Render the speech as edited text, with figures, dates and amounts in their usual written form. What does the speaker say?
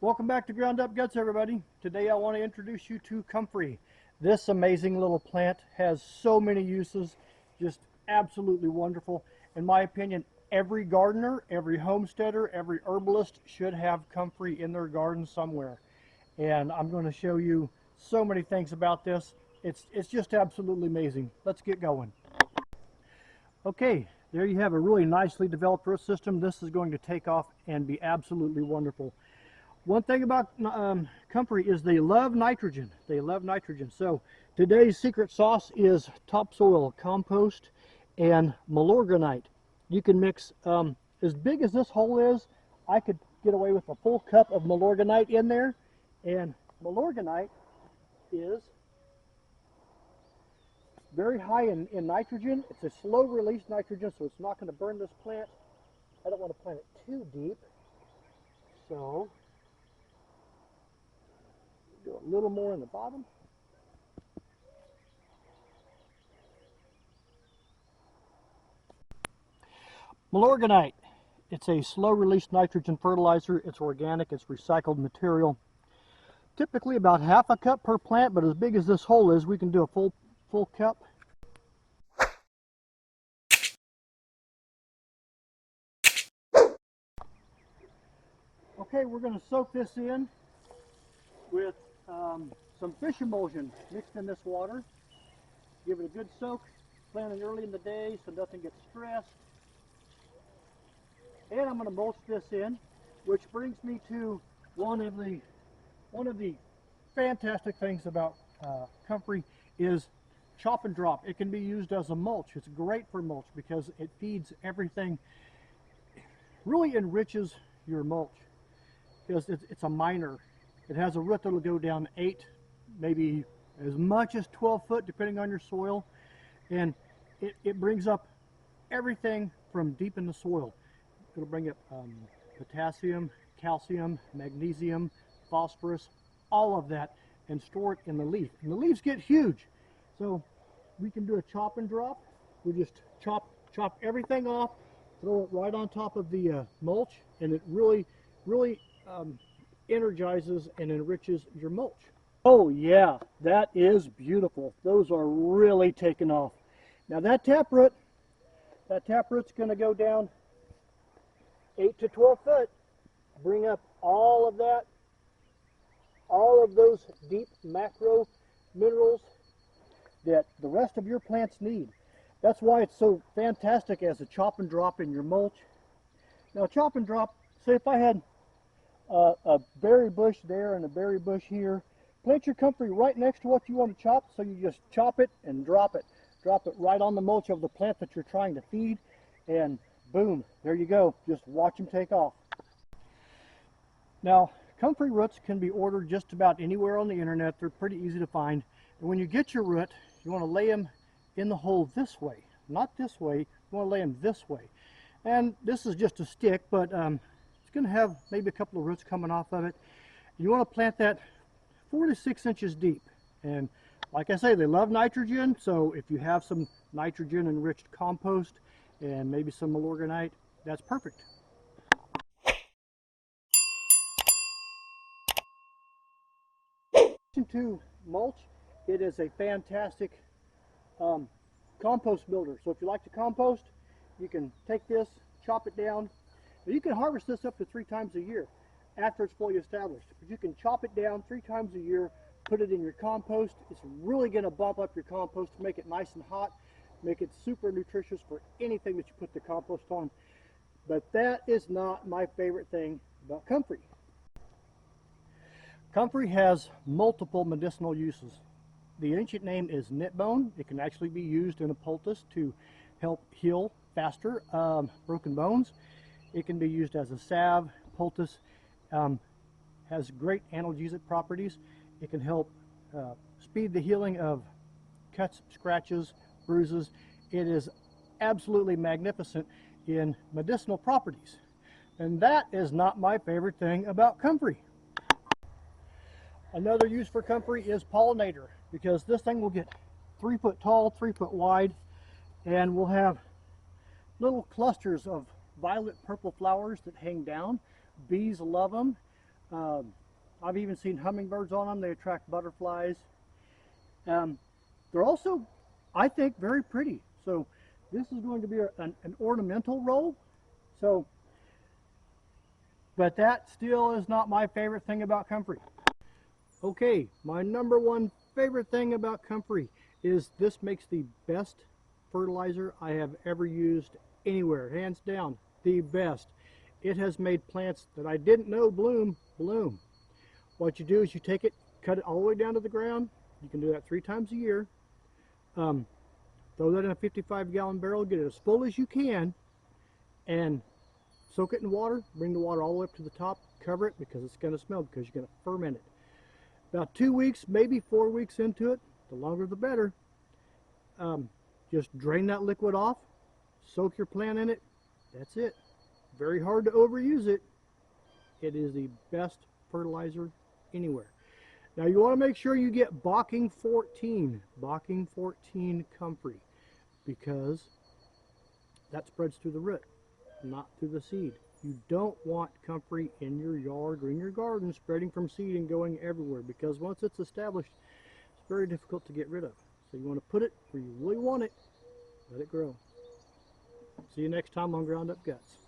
Welcome back to Ground Up Guts, everybody. Today I want to introduce you to Comfrey. This amazing little plant has so many uses, just absolutely wonderful. In my opinion, every gardener, every homesteader, every herbalist should have Comfrey in their garden somewhere. And I'm going to show you so many things about this. It's just absolutely amazing. Let's get going. Okay, there you have a really nicely developed root system. This is going to take off and be absolutely wonderful. One thing about Comfrey is they love nitrogen. They love nitrogen. So today's secret sauce is topsoil, compost, and Milorganite. You can mix, as big as this hole is, I could get away with a full cup of Milorganite in there. And Milorganite is very high in nitrogen. It's a slow release nitrogen, so it's not going to burn this plant. I don't want to plant it too deep. So do a little more in the bottom. Milorganite. It's a slow release nitrogen fertilizer. It's organic, it's recycled material. Typically about half a cup per plant, but as big as this hole is, we can do a full cup. Okay, we're going to soak this in with some fish emulsion mixed in this water. Give it a good soak, planting early in the day so nothing gets stressed. And I'm going to mulch this in, which brings me to one of the fantastic things about Comfrey is chop and drop. It can be used as a mulch. It's great for mulch because it feeds everything, really enriches your mulch because it's a minor. It has a root that'll go down 8, maybe as much as 12 foot, depending on your soil. And it brings up everything from deep in the soil. It'll bring up potassium, calcium, magnesium, phosphorus, all of that, and store it in the leaf. And the leaves get huge. So we can do a chop and drop. We just chop everything off, throw it right on top of the mulch, and it really energizes and enriches your mulch. Oh yeah, that is beautiful. Those are really taking off. Now that taproot's going to go down 8 to 12 foot, bring up all of that, all of those deep macro minerals that the rest of your plants need. That's why it's so fantastic as a chop and drop in your mulch. Now chop and drop, say if I had a berry bush there and a berry bush here, plant your Comfrey right next to what you want to chop, so you just chop it and drop it. Drop it right on the mulch of the plant that you're trying to feed, and boom, there you go. Just watch them take off. Now, Comfrey roots can be ordered just about anywhere on the internet. They're pretty easy to find. And when you get your root, you want to lay them in the hole this way, not this way. You want to lay them this way. And this is just a stick, but it's going to have maybe a couple of roots coming off of it. You want to plant that 4 to 6 inches deep. And like I say, they love nitrogen, so if you have some nitrogen enriched compost and maybe some Milorganite, that's perfect. To mulch, it is a fantastic compost builder. So if you like to compost, you can take this, chop it down. You can harvest this up to 3 times a year after it's fully established. But you can chop it down 3 times a year, put it in your compost. It's really going to bump up your compost to make it nice and hot, make it super nutritious for anything that you put the compost on. But that is not my favorite thing about Comfrey. Comfrey has multiple medicinal uses. The ancient name is knitbone. It can actually be used in a poultice to help heal faster broken bones. It can be used as a salve. Poultice has great analgesic properties. It can help speed the healing of cuts, scratches, bruises. It is absolutely magnificent in medicinal properties. And that is not my favorite thing about Comfrey. Another use for Comfrey is Pollinator, because this thing will get 3 foot tall, 3 foot wide, and we'll have little clusters of violet purple flowers that hang down. Bees love them. I've even seen hummingbirds on them. They attract butterflies. They're also, I think, very pretty. So this is going to be an ornamental roll. So, but that still is not my favorite thing about Comfrey. Okay, my number one favorite thing about Comfrey is this makes the best fertilizer I have ever used anywhere. Hands down, the best. It has made plants that I didn't know bloom. What you do is you take it, cut it all the way down to the ground. You can do that 3 times a year. Throw that in a 55-gallon barrel, get it as full as you can, and soak it in water. Bring the water all the way up to the top, cover it because it's going to smell, because you're going to ferment it. About 2 weeks, maybe 4 weeks into it, the longer the better, just drain that liquid off, soak your plant in it. That's it. Very hard to overuse it. It is the best fertilizer anywhere. Now you want to make sure you get Bocking 14 Comfrey, because that spreads through the root, not through the seed. You don't want Comfrey in your yard or in your garden spreading from seed and going everywhere, because once it's established, it's very difficult to get rid of. So you want to put it where you really want it, let it grow. See you next time on Ground Up Guts.